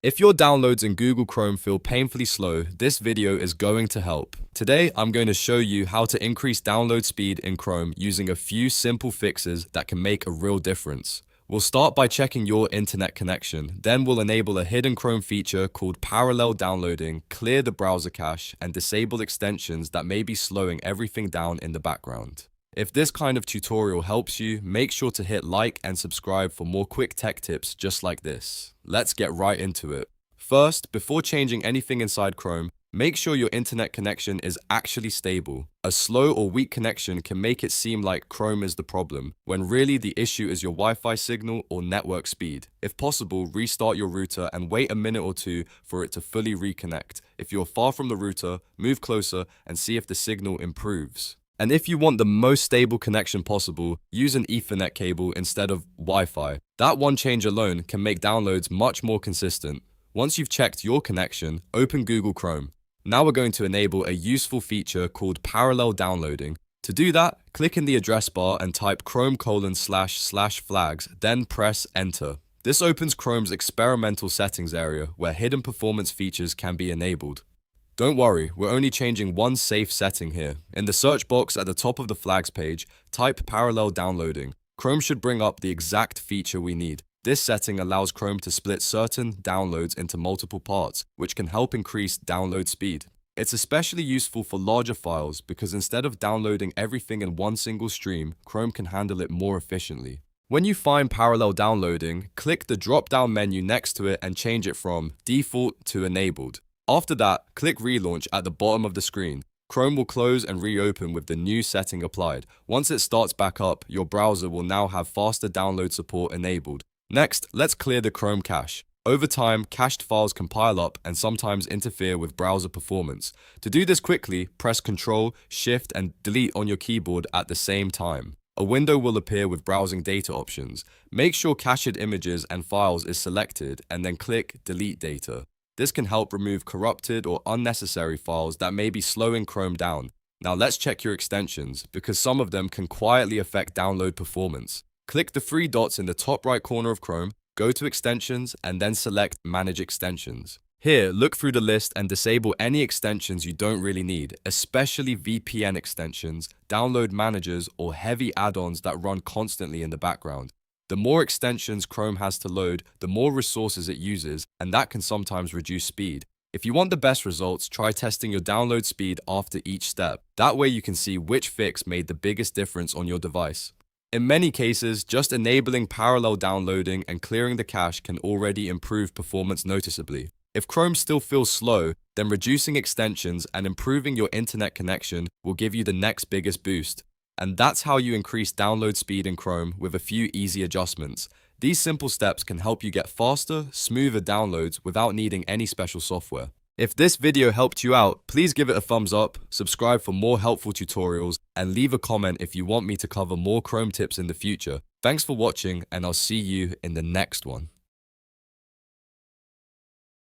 If your downloads in Google Chrome feel painfully slow, this video is going to help. Today, I'm going to show you how to increase download speed in Chrome using a few simple fixes that can make a real difference. We'll start by checking your internet connection, then we'll enable a hidden Chrome feature called parallel downloading, clear the browser cache, and disable extensions that may be slowing everything down in the background. If this kind of tutorial helps you, make sure to hit like and subscribe for more quick tech tips just like this. Let's get right into it. First, before changing anything inside Chrome, make sure your internet connection is actually stable. A slow or weak connection can make it seem like Chrome is the problem, when really the issue is your Wi-Fi signal or network speed. If possible, restart your router and wait a minute or two for it to fully reconnect. If you're far from the router, move closer and see if the signal improves. And if you want the most stable connection possible, use an Ethernet cable instead of Wi-Fi. That one change alone can make downloads much more consistent. Once you've checked your connection, open Google Chrome. Now we're going to enable a useful feature called parallel downloading. To do that, click in the address bar and type chrome://flags, then press enter. This opens Chrome's experimental settings area where hidden performance features can be enabled. Don't worry, we're only changing one safe setting here. In the search box at the top of the flags page, type parallel downloading. Chrome should bring up the exact feature we need. This setting allows Chrome to split certain downloads into multiple parts, which can help increase download speed. It's especially useful for larger files because instead of downloading everything in one single stream, Chrome can handle it more efficiently. When you find parallel downloading, click the drop-down menu next to it and change it from default to enabled. After that, click Relaunch at the bottom of the screen. Chrome will close and reopen with the new setting applied. Once it starts back up, your browser will now have faster download support enabled. Next, let's clear the Chrome cache. Over time, cached files can pile up and sometimes interfere with browser performance. To do this quickly, press Ctrl, Shift, and Delete on your keyboard at the same time. A window will appear with browsing data options. Make sure cached images and files is selected and then click Delete Data. This can help remove corrupted or unnecessary files that may be slowing Chrome down. Now let's check your extensions, because some of them can quietly affect download performance. Click the three dots in the top right corner of Chrome, go to Extensions, and then select Manage Extensions. Here, look through the list and disable any extensions you don't really need, especially VPN extensions, download managers, or heavy add-ons that run constantly in the background. The more extensions Chrome has to load, the more resources it uses, and that can sometimes reduce speed. If you want the best results, try testing your download speed after each step. That way you can see which fix made the biggest difference on your device. In many cases, just enabling parallel downloading and clearing the cache can already improve performance noticeably. If Chrome still feels slow, then reducing extensions and improving your internet connection will give you the next biggest boost. And that's how you increase download speed in Chrome with a few easy adjustments. These simple steps can help you get faster, smoother downloads without needing any special software. If this video helped you out, please give it a thumbs up, subscribe for more helpful tutorials, and leave a comment if you want me to cover more Chrome tips in the future. Thanks for watching, and I'll see you in the next one.